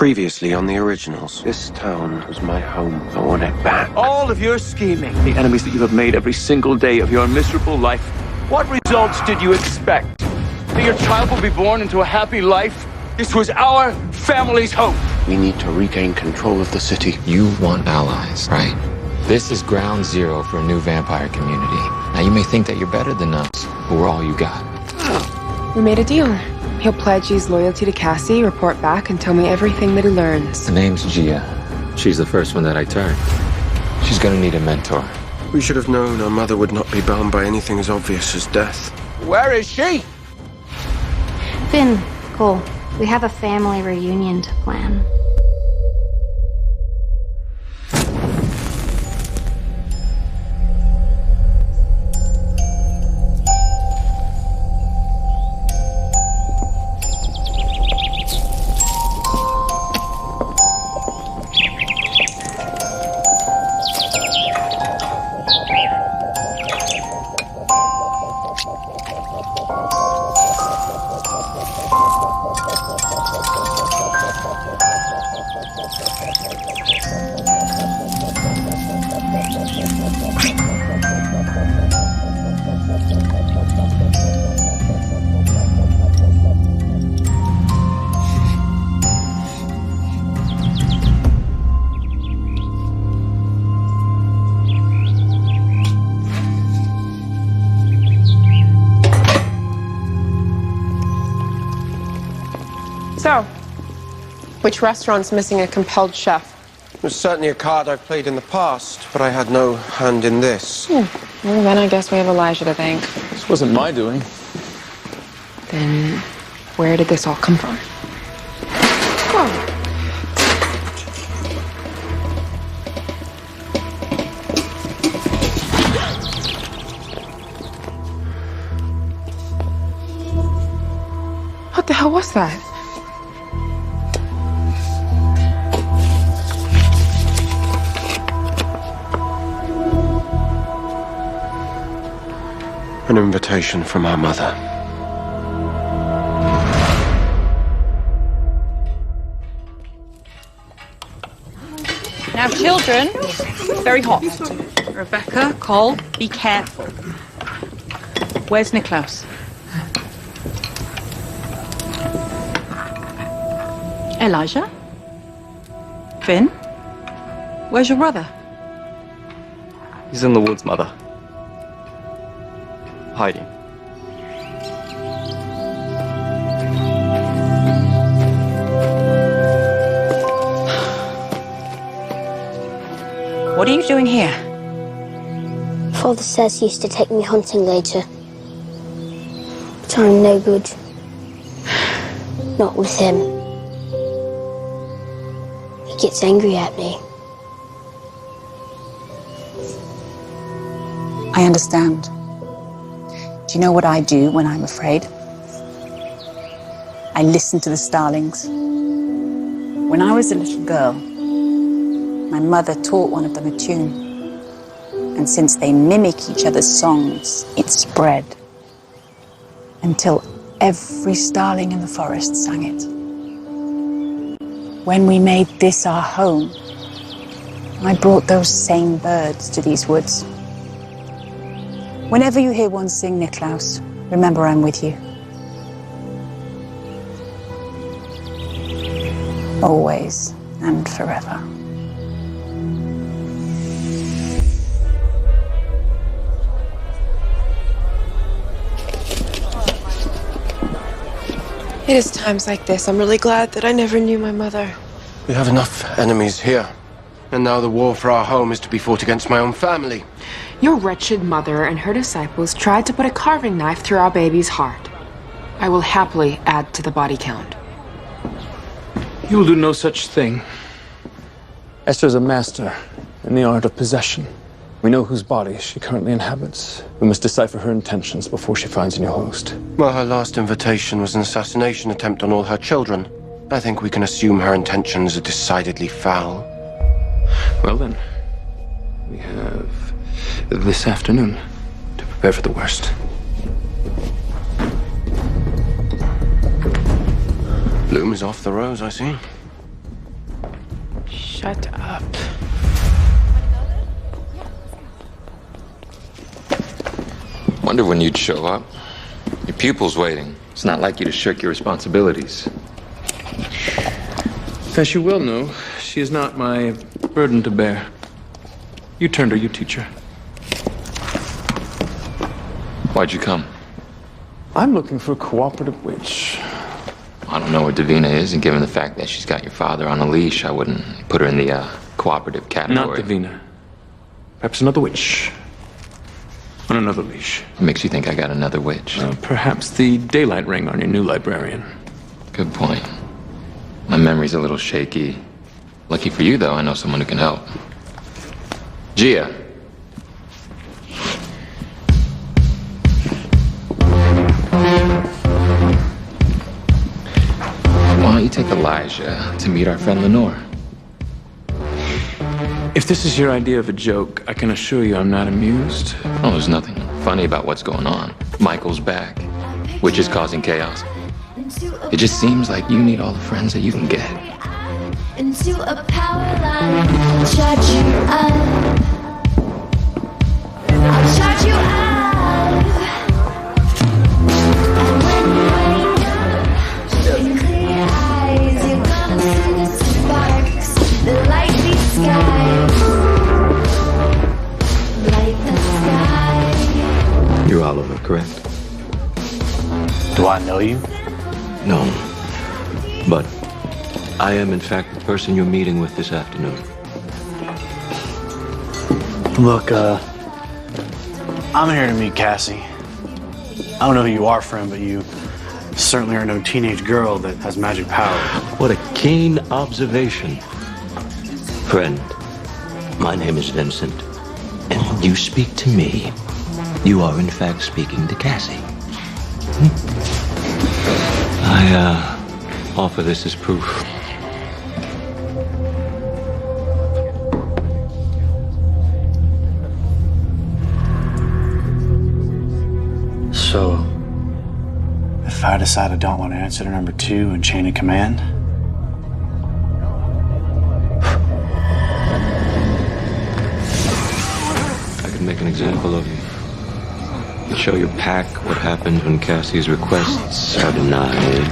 Previously on the originals, this town was my home. I want it back. All of your scheming, the enemies that you have made every single day of your miserable life, what results did you expect? That your child will be born into a happy life? This was our family's hope. We need to regain control of the city. You want allies, right? This is ground zero for a new vampire community. Now, you may think that you're better than us, but we're all you got. We made a deal. He'll pledge his loyalty to Cassie, report back, and tell me everything that he learns. The name's Gia. She's the first one that I turned. She's gonna need a mentor. We should have known our mother would not be bound by anything as obvious as death. Where is she? Finn, Cole, we have a family reunion to plan. So, which restaurant's missing a compelled chef? It was certainly a card I've played in the past, but I had no hand in this. Well, then I guess we have Elijah to thank. This wasn't my doing. Then, where did this all come from? Oh. What the hell was that? An invitation from our mother. Now, children, very hot. Rebecca, Cole, be careful. Where's Niklaus? Elijah? Finn? Where's your brother? He's in the woods, Mother. Hiding. What are you doing here? Father says he used to take me hunting later. But I'm no good. Not with him. He gets angry at me. I understand. Do you know what I do when I'm afraid? I listen to the starlings. When I was a little girl, my mother taught one of them a tune. And since they mimic each other's songs, it spread until every starling in the forest sang it. When we made this our home, I brought those same birds to these woods. Whenever you hear one sing Niklaus, remember I'm with you. Always and forever. It is times like this I'm really glad that I never knew my mother. We have enough enemies here. And now the war for our home is to be fought against my own family. Your wretched mother and her disciples tried to put a carving knife through our baby's heart. I will happily add to the body count. You will do no such thing. Esther's a master in the art of possession. We know whose body she currently inhabits. We must decipher her intentions before she finds a new host. Well, her last invitation was an assassination attempt on all her children. I think we can assume her intentions are decidedly foul. Well then, we have this afternoon to prepare for the worst. Bloom is off the rose, I see. Shut up. Wonder when you'd show up. Your pupil's waiting. It's not like you to shirk your responsibilities. As you well know, she is not my burden to bear. You turned her, you teach her. Why'd you come? I'm looking for a cooperative witch. I don't know where Davina is, and given the fact that she's got your father on a leash, I wouldn't put her in the cooperative category. Not Davina. Perhaps another witch. On another leash. What makes you think I got another witch? Perhaps the daylight ring on your new librarian. Good point. My memory's a little shaky. Lucky for you, though, I know someone who can help. Gia. Why don't you take Elijah to meet our friend Lenore? If this is your idea of a joke, I can assure you I'm not amused. Oh, there's nothing funny about what's going on. Michael's back, which is causing chaos. It just seems like you need all the friends that you can get. Into a power line, I'll charge you up. I'll charge you up. And when you wake up, show you clear eyes, you're gonna see the sparks that light these skies. Light the sky. You're Oliver, correct? Do I know you? No. But I am, in fact, the person you're meeting with this afternoon. Look, I'm here to meet Cassie. I don't know who you are, friend, but you certainly are no teenage girl that has magic power. What a keen observation. Friend, my name is Vincent, and when you speak to me, you are, in fact, speaking to Cassie. I offer this as proof. So, if I decide I don't want to answer to number 2 in chain of command, I could make an example of you. Show your pack what happens when Cassie's requests are denied.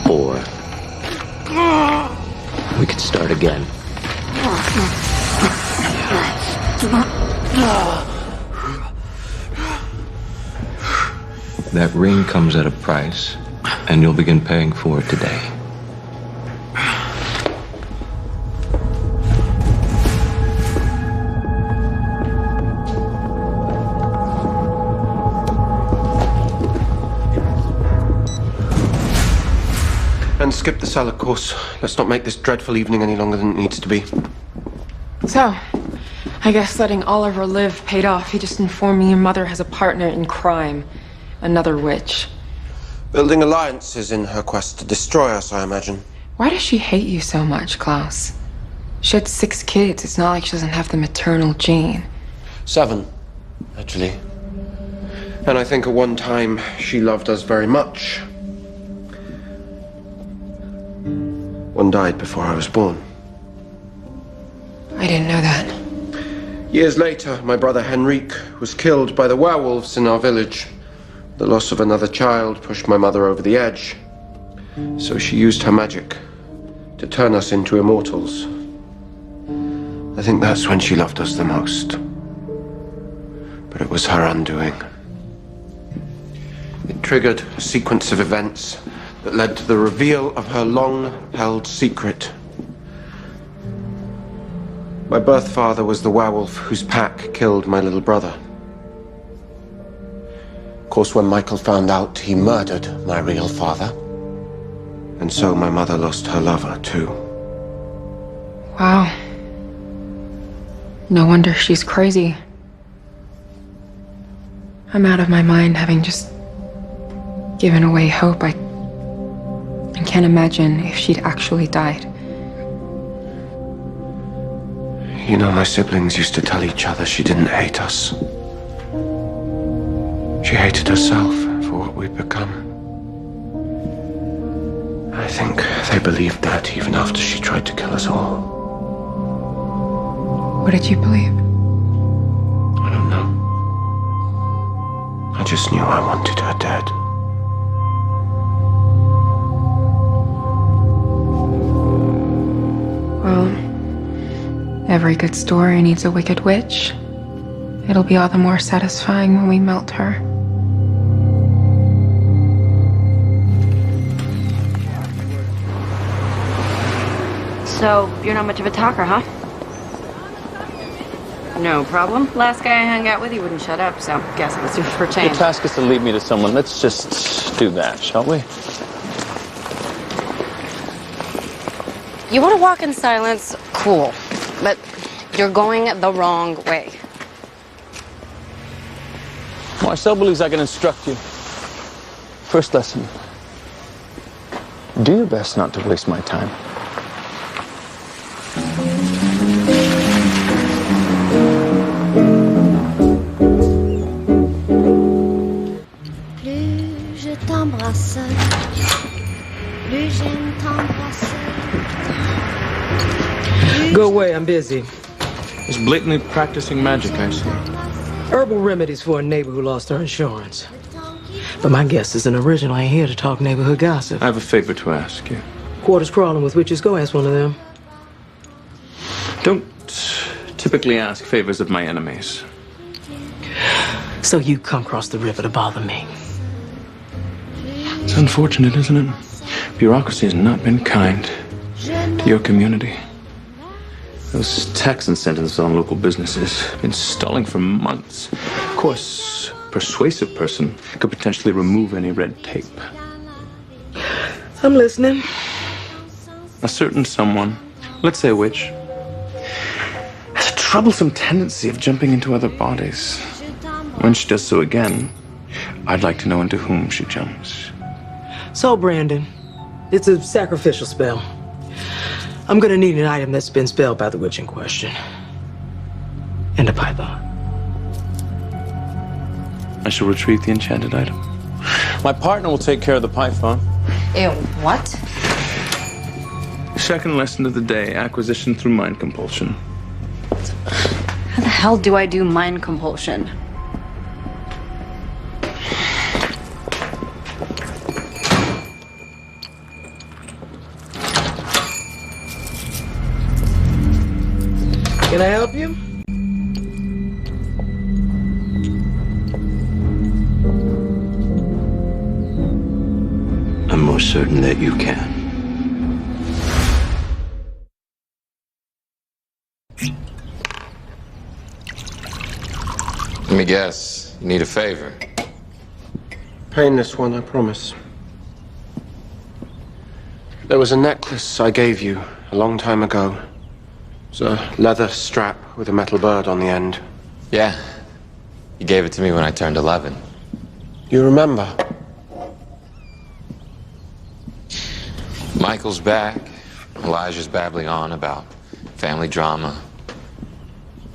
Or we could start again. That ring comes at a price, and you'll begin paying for it today. And skip the salad course. Let's not make this dreadful evening any longer than it needs to be. So, I guess letting Oliver live paid off. He just informed me your mother has a partner in crime. Another witch. Building alliances in her quest to destroy us, I imagine. Why does she hate you so much, Klaus? She had 6 kids. It's not like she doesn't have the maternal gene. 7, actually. And I think at one time she loved us very much. One died before I was born. I didn't know that. Years later, my brother Henrique was killed by the werewolves in our village. The loss of another child pushed my mother over the edge. So she used her magic to turn us into immortals. I think that's when she loved us the most. But it was her undoing. It triggered a sequence of events that led to the reveal of her long-held secret. My birth father was the werewolf whose pack killed my little brother. Of course, when Michael found out, he murdered my real father. And so my mother lost her lover, too. Wow. No wonder she's crazy. I'm out of my mind having just given away hope. I can't imagine if she'd actually died. You know, my siblings used to tell each other she didn't hate us. She hated herself for what we'd become. I I think they believed that even after she tried to kill us all. What did you believe? I don't know. I just knew I wanted her dead. Well, every good story needs a wicked witch. It'll be all the more satisfying when we melt her. So, you're not much of a talker, huh? No problem. Last guy I hung out with, he wouldn't shut up, so guess I was due for a change. Your task is to lead me to someone. Let's just do that, shall we? You want to walk in silence? Cool. But you're going the wrong way. Marcel believes I can instruct you. First lesson. Do your best not to waste my time. Plus je t'embrasse, plus j'aime t'embrasser. Go away, I'm busy. He's blatantly practicing magic, I see. Herbal remedies for a neighbor who lost her insurance. But my guest is an original. I ain't here to talk neighborhood gossip. I have a favor to ask you. Quarters crawling with witches. Go ask one of them. Don't typically ask favors of my enemies. So you come across the river to bother me. It's unfortunate, isn't it? Bureaucracy has not been kind to your community. Those tax incentives on local businesses have been stalling for months. Of course, a persuasive person could potentially remove any red tape. I'm listening. A certain someone, let's say a witch, has a troublesome tendency of jumping into other bodies. When she does so again, I'd like to know into whom she jumps. So, Brandon, it's a sacrificial spell. I'm gonna need an item that's been spelled by the witch in question. And a python. I shall retrieve the enchanted item. My partner will take care of the python. Ew, what? Second lesson of the day, acquisition through mind compulsion. How the hell do I do mind compulsion? Can I help you? I'm most certain that you can. Let me guess. You need a favor. Painless one, I promise. There was a necklace I gave you a long time ago. It was a leather strap with a metal bird on the end. Yeah. You gave it to me when I turned 11. You remember? Michael's back. Elijah's babbling on about family drama.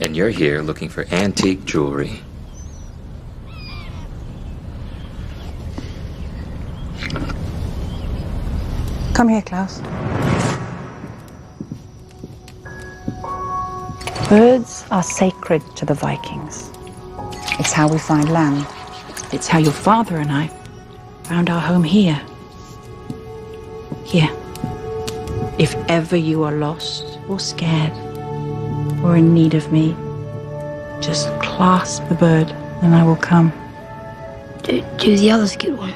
And you're here looking for antique jewelry. Come here, Klaus. Birds are sacred to the Vikings. It's how we find land. It's how your father and I found our home here. Here. If ever you are lost or scared or in need of me, just clasp the bird and I will come. Do the others get one?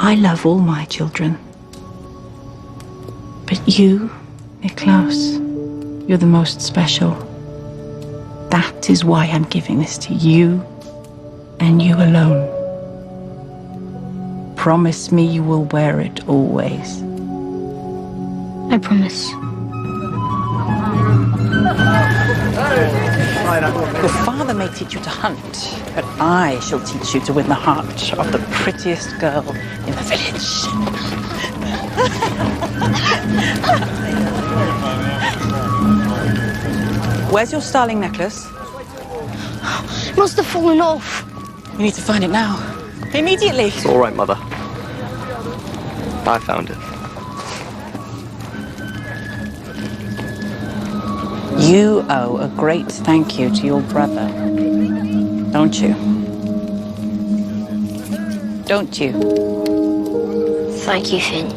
I love all my children. But you, Niklaus, you're the most special. That is why I'm giving this to you and you alone. Promise me you will wear it always. I promise. Your father may teach you to hunt, but I shall teach you to win the heart of the prettiest girl in the village. Where's your starling necklace? It must have fallen off. You need to find it now. Immediately. It's all right, Mother. I found it. You owe a great thank you to your brother, don't you? Don't you? Thank you, Finn.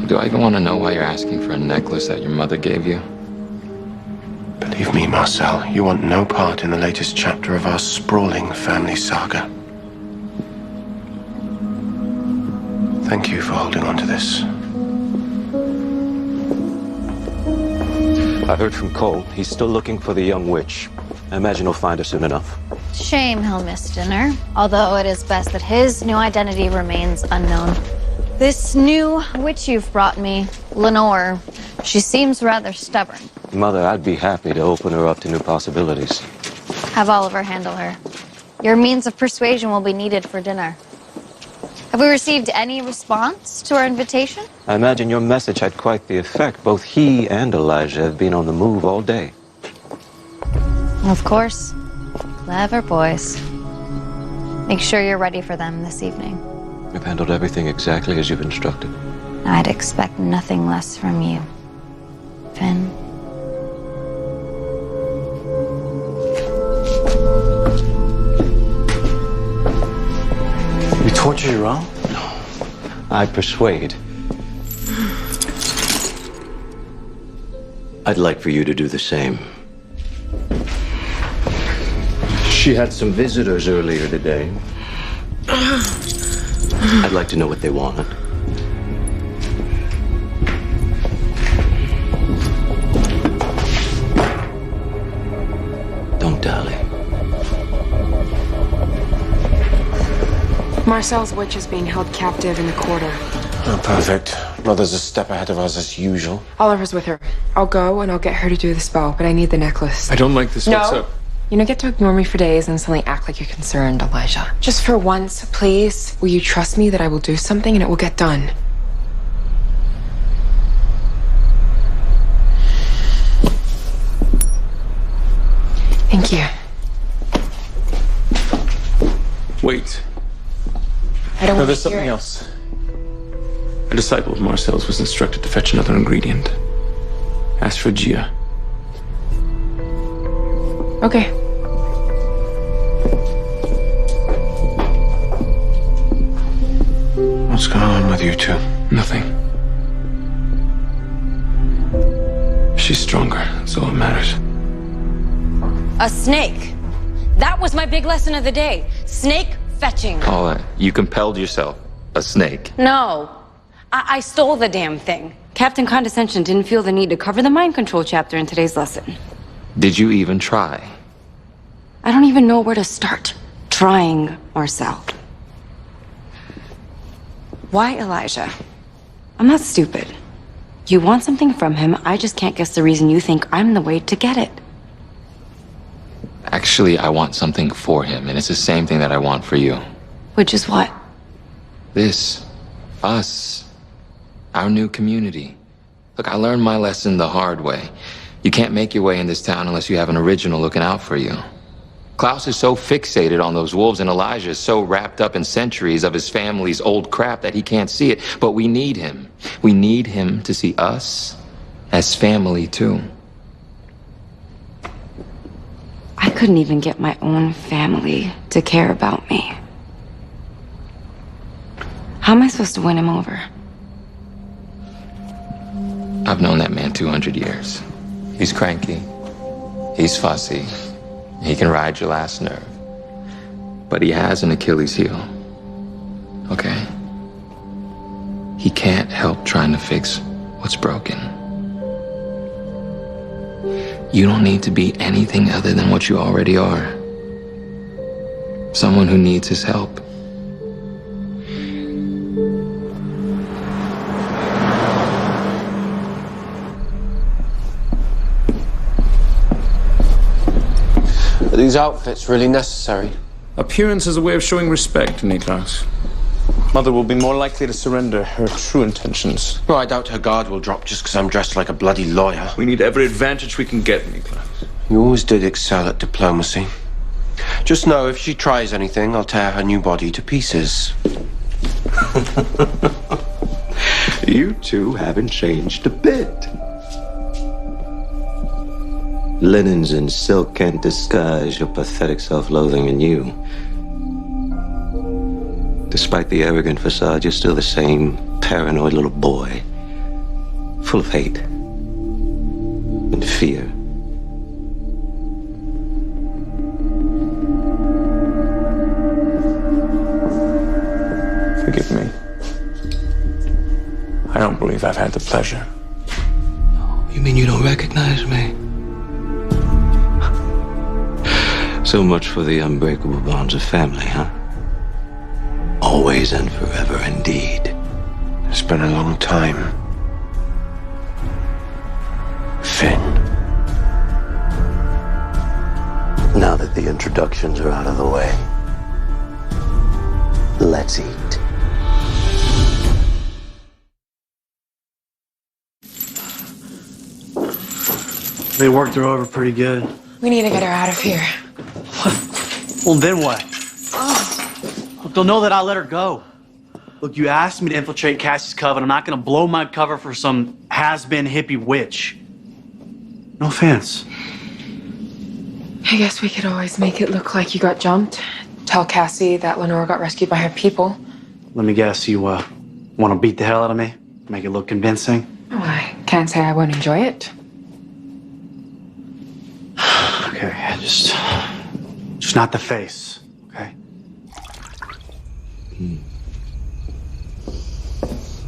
Do I even want to know why you're asking for a necklace that your mother gave you? Believe me, Marcel, you want no part in the latest chapter of our sprawling family saga. Thank you for holding on to this. I heard from Cole. He's still looking for the young witch. I imagine he'll find her soon enough. Shame he'll miss dinner, although it is best that his new identity remains unknown. This new witch you've brought me, Lenore, she seems rather stubborn. Mother, I'd be happy to open her up to new possibilities. Have Oliver handle her. Your means of persuasion will be needed for dinner. Have we received any response to our invitation? I imagine your message had quite the effect. Both he and Elijah have been on the move all day. Of course. Clever boys. Make sure you're ready for them this evening. You've handled everything exactly as you've instructed. I'd expect nothing less from you, Finn. You torture your own? No. I persuade. I'd like for you to do the same. She had some visitors earlier today. I'd like to know what they wanted. Don't dally. Marcel's witch is being held captive in the quarter. Oh, perfect. Mother's a step ahead of us as usual. Oliver's with her. I'll go and I'll get her to do the spell, but I need the necklace. I don't like this. No. What's up? You don't get to ignore me for days and suddenly act like you're concerned, Elijah. Just for once, please, will you trust me that I will do something and it will get done? Thank you. Wait. I don't No, want there's to hear something it. else. A disciple of Marcel's was instructed to fetch another ingredient. Ask for Gia. Okay. What's going on with you two? Nothing. She's stronger. That's all that matters. A snake. That was my big lesson of the day. Snake fetching. Paula, you compelled yourself. A snake. No. I stole the damn thing. Captain Condescension didn't feel the need to cover the mind control chapter in today's lesson. Did you even try? I don't even know where to start trying, Marcel. Why Elijah? I'm not stupid. You want something from him, I just can't guess the reason you think I'm the way to get it. Actually, I want something for him, and it's the same thing that I want for you. Which is what? This. Us. Our new community. Look, I learned my lesson the hard way. You can't make your way in this town unless you have an original looking out for you. Klaus is so fixated on those wolves, and Elijah is so wrapped up in centuries of his family's old crap that he can't see it. But we need him. We need him to see us as family, too. I couldn't even get my own family to care about me. How am I supposed to win him over? I've known that man 200 years. He's cranky. He's fussy. He can ride your last nerve. But he has an Achilles heel. Okay? He can't help trying to fix what's broken. You don't need to be anything other than what you already are. Someone who needs his help. Are these outfits really necessary? Appearance is a way of showing respect, Niklas. Mother will be more likely to surrender her true intentions. Well, I doubt her guard will drop just because I'm dressed like a bloody lawyer. We need every advantage we can get, Niklas. You always did excel at diplomacy. Just know if she tries anything, I'll tear her new body to pieces. You two haven't changed a bit. Linens and silk can't disguise your pathetic self-loathing in you. Despite the arrogant facade, you're still the same paranoid little boy, full of hate and fear. Forgive me. I don't believe I've had the pleasure. You mean you don't recognize me? So much for the unbreakable bonds of family, huh? Always and forever, indeed. It's been a long time. Finn. Now that the introductions are out of the way, let's eat. They worked her over pretty good. We need to get her out of here. Well, then what? Look, they'll know that I let her go. Look, you asked me to infiltrate Cassie's coven. I'm not gonna blow my cover for some has-been hippie witch. No offense. I guess we could always make it look like you got jumped. Tell Cassie that Lenore got rescued by her people. Let me guess, you want to beat the hell out of me? Make it look convincing? Oh, I can't say I won't enjoy it. Okay, just not the face, okay?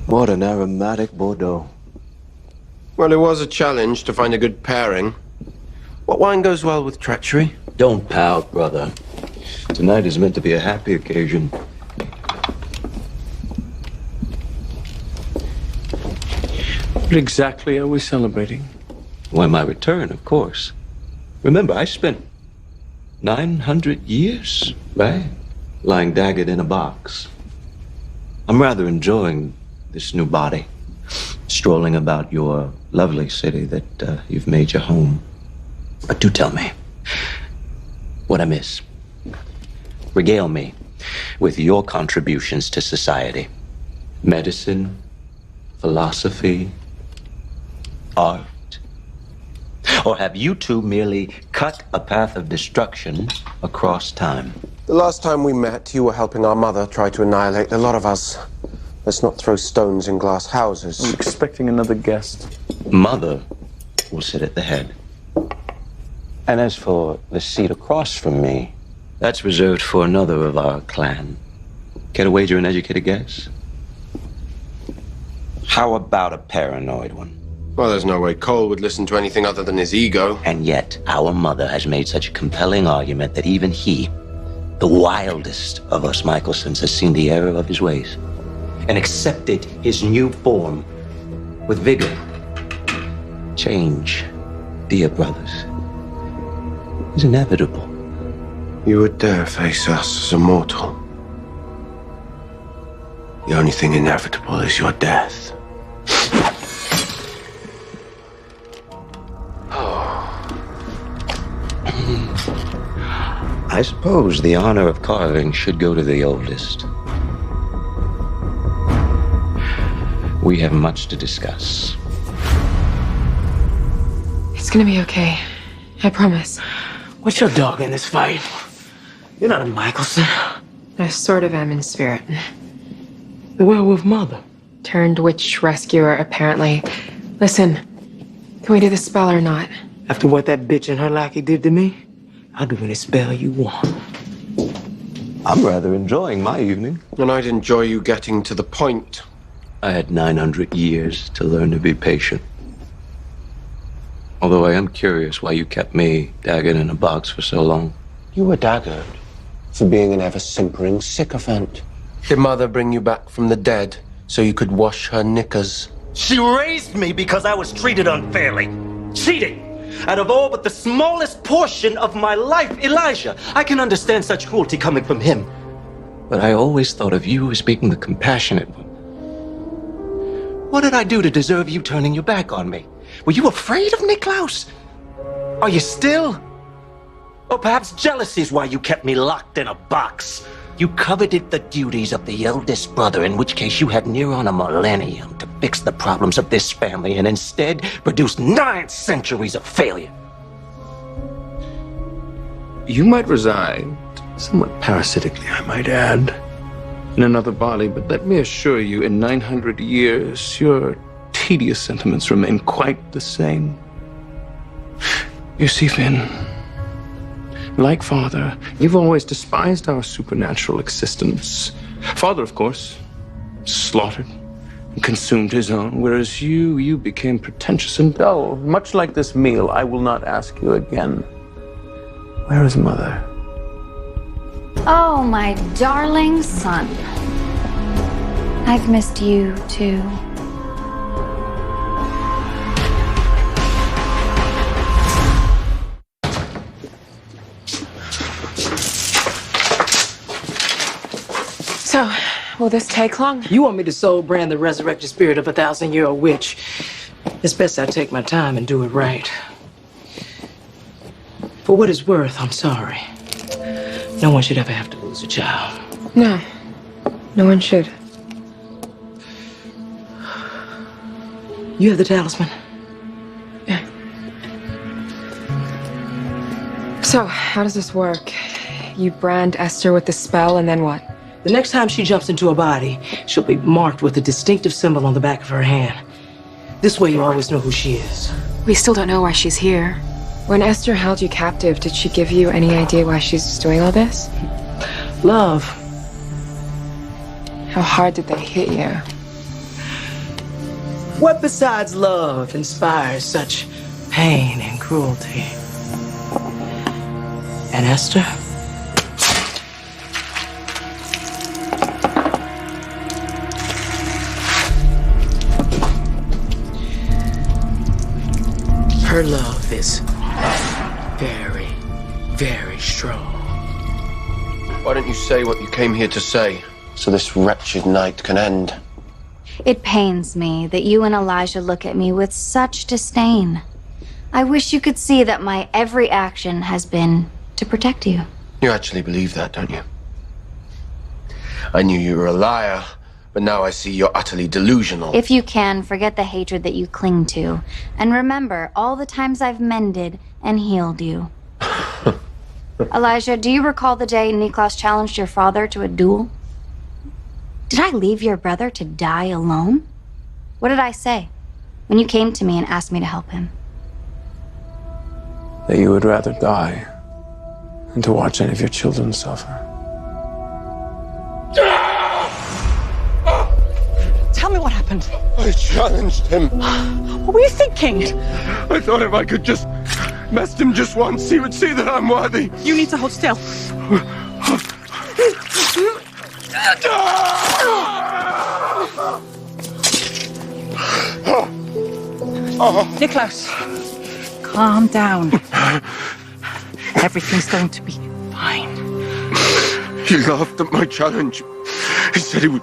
What an aromatic Bordeaux. Well, it was a challenge to find a good pairing. What wine goes well with treachery? Don't pout, brother. Tonight is meant to be a happy occasion. What exactly are we celebrating? Why, my return, of course. Remember, I spent 900 years, right? Lying daggered in a box. I'm rather enjoying this new body. Strolling about your lovely city that you've made your home. But do tell me what I miss. Regale me with your contributions to society. Medicine, philosophy, art. Or have you two merely cut a path of destruction across time? The last time we met, you were helping our mother try to annihilate the lot of us. Let's not throw stones in glass houses. I'm expecting another guest. Mother will sit at the head. And as for the seat across from me, that's reserved for another of our clan. Care to wager an educated guess? How about a paranoid one? Well, there's no way Cole would listen to anything other than his ego. And yet, our mother has made such a compelling argument that even he, the wildest of us Michelsons, has seen the error of his ways and accepted his new form with vigor. Change, dear brothers, is inevitable. You would dare face us as a mortal. The only thing inevitable is your death. I suppose the honor of carving should go to the oldest. We have much to discuss. It's gonna be okay. I promise. What's your dog in this fight? You're not a Michelson. I sort of am in spirit. The werewolf mother. Turned witch rescuer, apparently. Listen, can we do the spell or not? After what that bitch and her lackey did to me, I'll do any spell you want. I'm rather enjoying my evening. And I'd enjoy you getting to the point. I had 900 years to learn to be patient. Although I am curious why you kept me daggered in a box for so long. You were daggered for being an ever-simpering sycophant. Did Mother bring you back from the dead so you could wash her knickers? She raised me because I was treated unfairly. Cheating! Out of all but the smallest portion of my life, Elijah. I can understand such cruelty coming from him. But I always thought of you as being the compassionate one. What did I do to deserve you turning your back on me? Were you afraid of Niklaus? Are you still? Or perhaps jealousy is why you kept me locked in a box. You coveted the duties of the eldest brother, in which case you had near on a millennium to fix the problems of this family, and instead produced 9 centuries of failure. You might reside, somewhat parasitically, I might add, in another body, but let me assure you, in 900 years, your tedious sentiments remain quite the same. You see, Finn, like Father, you've always despised our supernatural existence. Father, of course, slaughtered and consumed his own, whereas you became pretentious and dull. Much like this meal, I will not ask you again. Where is Mother? Oh, my darling son. I've missed you, too. So, will this take long? You want me to soul brand the resurrected spirit of a 1,000-year-old witch? It's best I take my time and do it right. For what it's worth, I'm sorry. No one should ever have to lose a child. No. No one should. You have the talisman? Yeah. So, how does this work? You brand Esther with the spell, and then what? The next time she jumps into a body, she'll be marked with a distinctive symbol on the back of her hand. This way you always know who she is. We still don't know why she's here. When Esther held you captive, did she give you any idea why she's doing all this? Love. How hard did they hit you? What besides love inspires such pain and cruelty? And Esther? Her love is very, very strong. Why don't you say what you came here to say, so this wretched night can end? It pains me that you and Elijah look at me with such disdain. I wish you could see that my every action has been to protect you. You actually believe that, don't you? I knew you were a liar, but now I see you're utterly delusional. If you can, forget the hatred that you cling to. And remember all the times I've mended and healed you. Elijah, do you recall the day Niklas challenged your father to a duel? Did I leave your brother to die alone? What did I say when you came to me and asked me to help him? That you would rather die than to watch any of your children suffer. Tell me what happened. I challenged him. What were you thinking? I thought if I could just mess him just once, he would see that I'm worthy. You need to hold still. Niklas, calm down. Everything's going to be fine. He laughed at my challenge. He said he would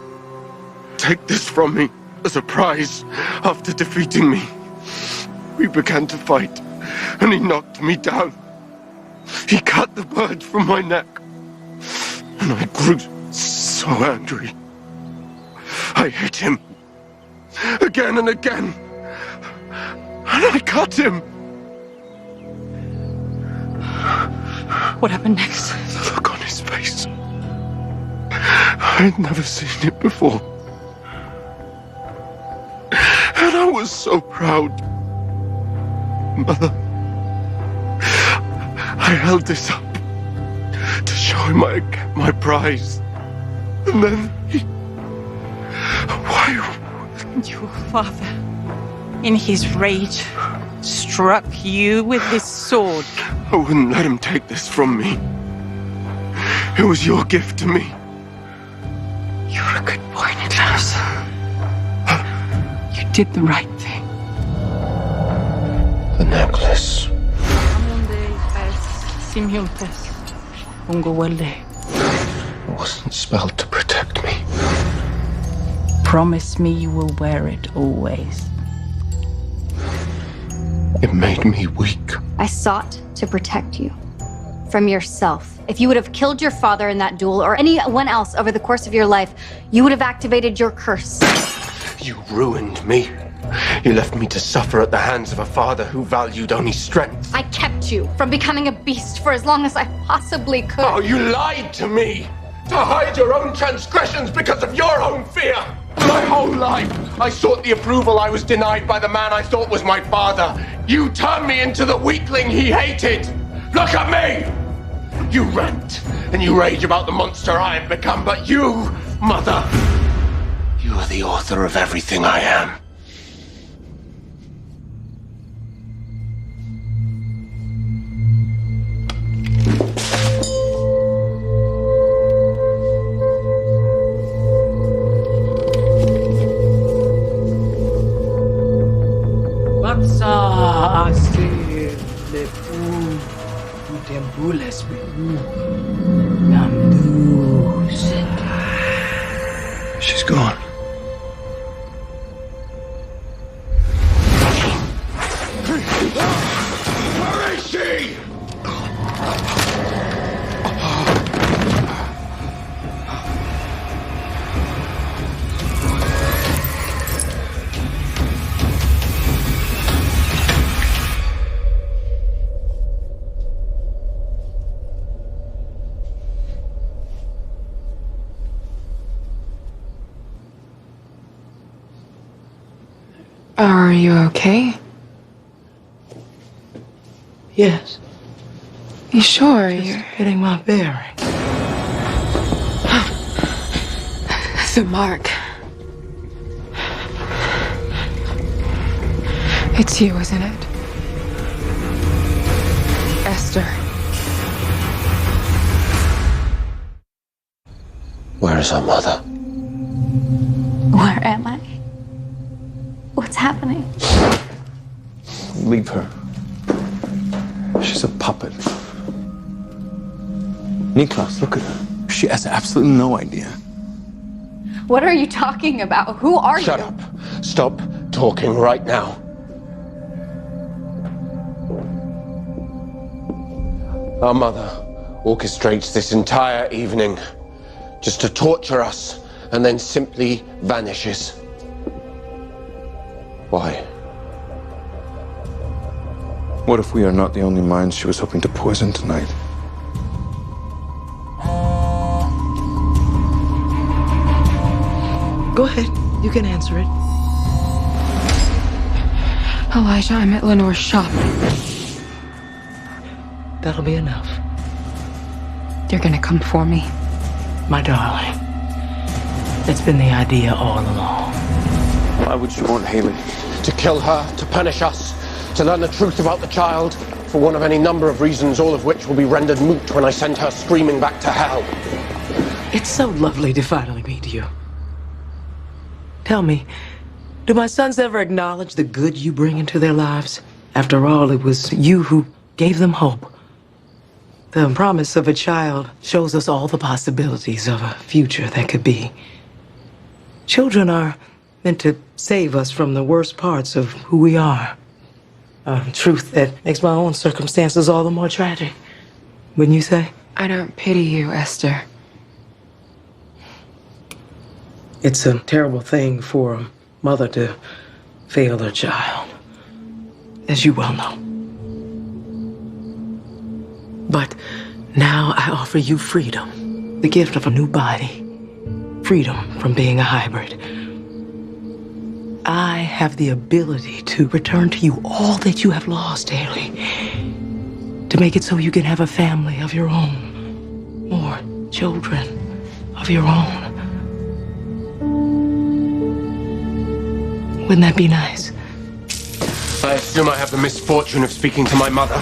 take this from me as a prize after defeating me. We began to fight, and he knocked me down. He cut the bird from my neck, and I grew so angry. I hit him again and again, and I cut him. What happened next? The look on his face. I had never seen it before. And I was so proud. Mother, I held this up to show him I had kept my prize. And then he... Why? Your father, in his rage, struck you with his sword. I wouldn't let him take this from me. It was your gift to me. You're a good boy, Niklas. You did the right thing. The necklace. It wasn't spelled to protect me. Promise me you will wear it always. It made me weak. I sought to protect you from yourself. If you would have killed your father in that duel or anyone else over the course of your life, you would have activated your curse. You ruined me. You left me to suffer at the hands of a father who valued only strength. I kept you from becoming a beast for as long as I possibly could. Oh, you lied to me! To hide your own transgressions because of your own fear! My whole life, I sought the approval I was denied by the man I thought was my father. You turned me into the weakling he hated! Look at me! You rant and you rage about the monster I have become, but you, Mother, you are the author of everything I am. She's gone. Where is she? Are you okay? Yes. You sure? Just You're getting my bearings. the mark. It's you, isn't it? Esther. Where is our mother? Where am I? What's happening? Leave her. She's a puppet. Niklas, look at her. She has absolutely no idea. What are you talking about? Who are you? Shut up. Stop talking right now. Our mother orchestrates this entire evening just to torture us and then simply vanishes. Why? What if we are not the only minds she was hoping to poison tonight? Go ahead. You can answer it. Elijah, I'm at Lenore's shop. That'll be enough. You're gonna come for me. My darling. That's been the idea all along. Why would you want Haley? To kill her, to punish us, to learn the truth about the child, for one of any number of reasons, all of which will be rendered moot when I send her screaming back to hell. It's so lovely to finally meet you. Tell me, do my sons ever acknowledge the good you bring into their lives? After all, it was you who gave them hope. The promise of a child shows us all the possibilities of a future that could be. Children are meant to save us from the worst parts of who we are. A truth that makes my own circumstances all the more tragic. Wouldn't you say? I don't pity you, Esther. It's a terrible thing for a mother to fail her child, as you well know. But now I offer you freedom, the gift of a new body, freedom from being a hybrid. I have the ability to return to you all that you have lost, Haley. To make it so you can have a family of your own, more children of your own. Wouldn't that be nice? I assume I have the misfortune of speaking to my mother.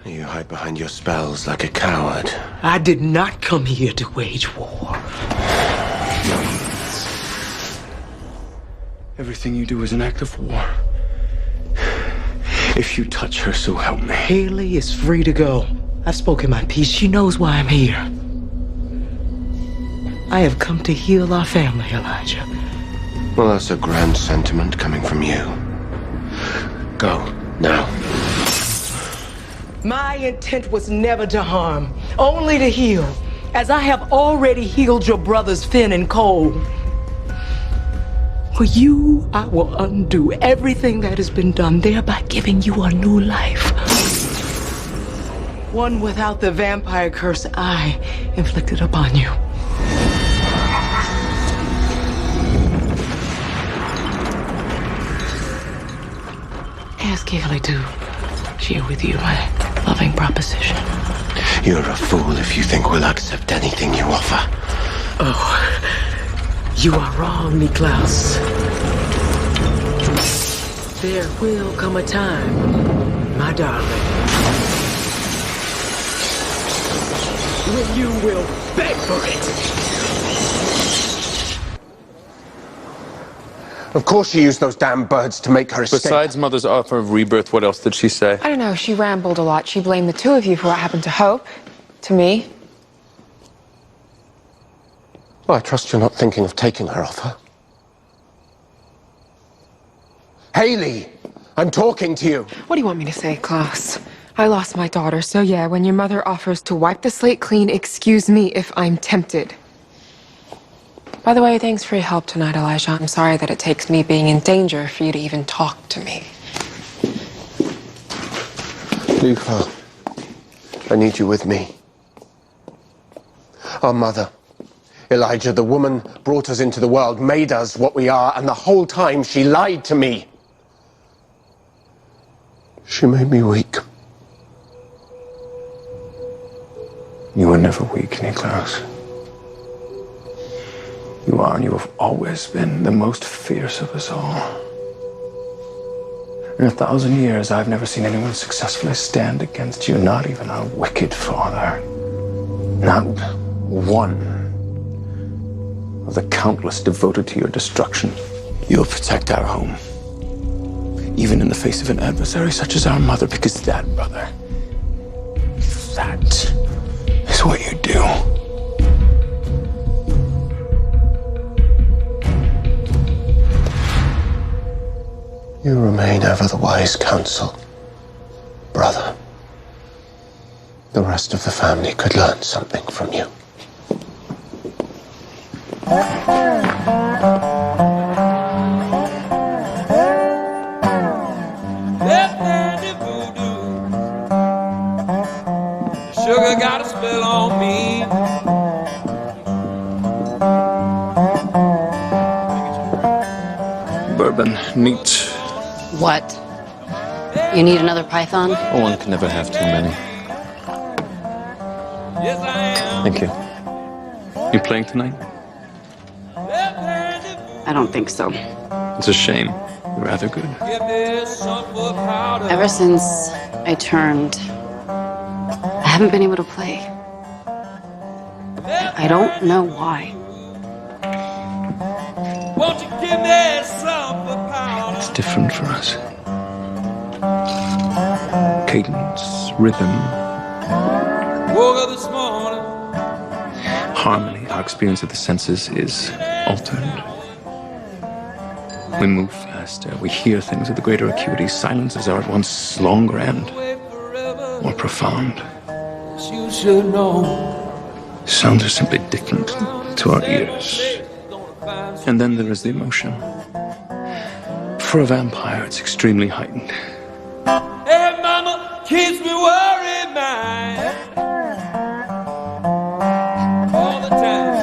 You hide behind your spells like a coward. I did not come here to wage war. Everything you do is an act of war. If you touch her, so help me. Haley is free to go. I've spoken my piece. She knows why I'm here. I have come to heal our family, Elijah. Well, that's a grand sentiment coming from you. go now. My intent was never to harm, only to heal, as I have already healed your brothers Finn and Cole. For you, I will undo everything that has been done, thereby giving you a new life. One without the vampire curse I inflicted upon you. Ask Kaylee to share with you my loving proposition. You're a fool if you think we'll accept anything you offer. Oh, you are wrong, Niklaus. There will come a time, my darling, when you will beg for it. Of course she used those damn birds to make her escape. Besides Mother's offer of rebirth, what else did she say? I don't know. She rambled a lot. She blamed the two of you for what happened to Hope. To me. Well, I trust you're not thinking of taking her off her. Haley! I'm talking to you! What do you want me to say, Klaus? I lost my daughter, so yeah, when your mother offers to wipe the slate clean, excuse me if I'm tempted. By the way, thanks for your help tonight, Elijah. I'm sorry that it takes me being in danger for you to even talk to me. Luca, I need you with me. Our mother, Elijah, the woman brought us into the world, made us what we are, and the whole time she lied to me. She made me weak. You were never weak, Niklaus. You are, and you have always been, the most fierce of us all. In 1,000 years, I've never seen anyone successfully stand against you, not even our wicked father. Not one of the countless devoted to your destruction. You'll protect our home, even in the face of an adversary such as our mother, because that, brother, that is what you do. You remain ever the wise counsel, brother. The rest of the family could learn something from you. Sugar got a spell on me. Bourbon, neat. What? You need another python? One can never have too many. Yes, I am. Thank you. You playing tonight? I don't think so. It's a shame. You're rather good. Ever since I turned, I haven't been able to play. I don't know why. Won't you give me some powder? It's different for us. Cadence, rhythm, Woke up this morning. harmony. Our experience of the senses is altered. We move faster. We hear things with a greater acuity. Silences are at once longer and more profound. You should know. Sounds are simply different to our ears. And then there is the emotion. For a vampire, it's extremely heightened. Hey, mama, keeps me worried, man. All the time.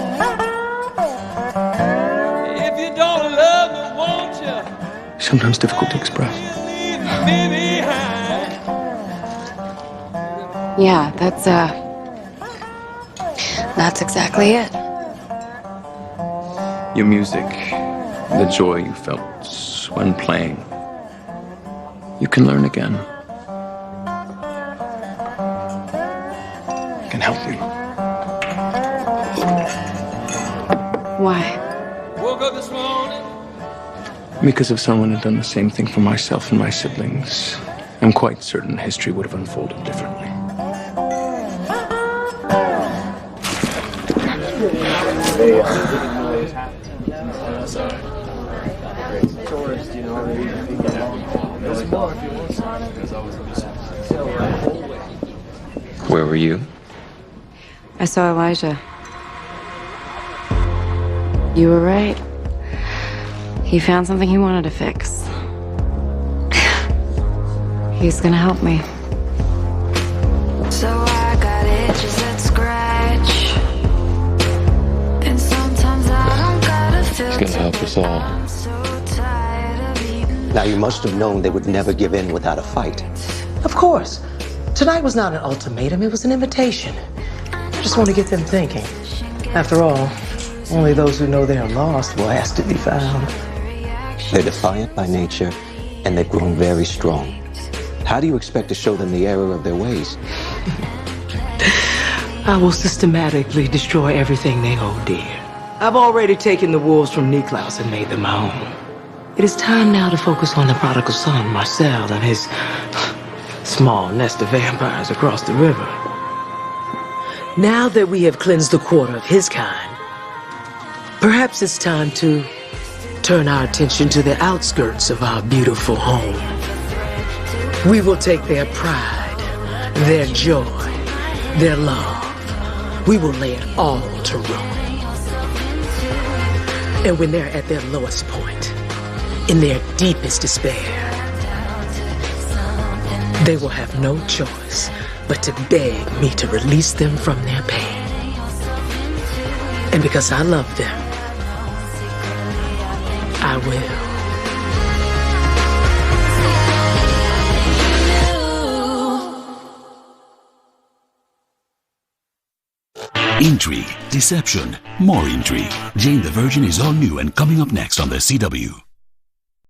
If you don't love me, won't you? Sometimes difficult to express. Leave me behind. Yeah, that's exactly it. Your music, the joy you felt when playing, you can learn again. I can help you. Why? Woke up this morning. Because if someone had done the same thing for myself and my siblings, I'm quite certain history would have unfolded differently. Where were you? I saw Elijah. You were right. He found something he wanted to fix. He's gonna help me. So I got itches that scratch, and sometimes I don't gotta feel. He's gonna help us all. Now, you must have known they would never give in without a fight. Of course. Tonight was not an ultimatum, it was an invitation. I just want to get them thinking. After all, only those who know they are lost will ask to be found. They're defiant by nature, and they've grown very strong. How do you expect to show them the error of their ways? I will systematically destroy everything they hold dear. I've already taken the wolves from Niklaus and made them my own. It is time now to focus on the prodigal son, Marcel, and his small nest of vampires across the river. Now that we have cleansed the quarter of his kind, perhaps it's time to turn our attention to the outskirts of our beautiful home. We will take their pride, their joy, their love. We will lay it all to ruin. And when they're at their lowest point, in their deepest despair, they will have no choice but to beg me to release them from their pain. And because I love them, I will. Intrigue, deception, more intrigue. Jane the Virgin is all new and coming up next on the CW.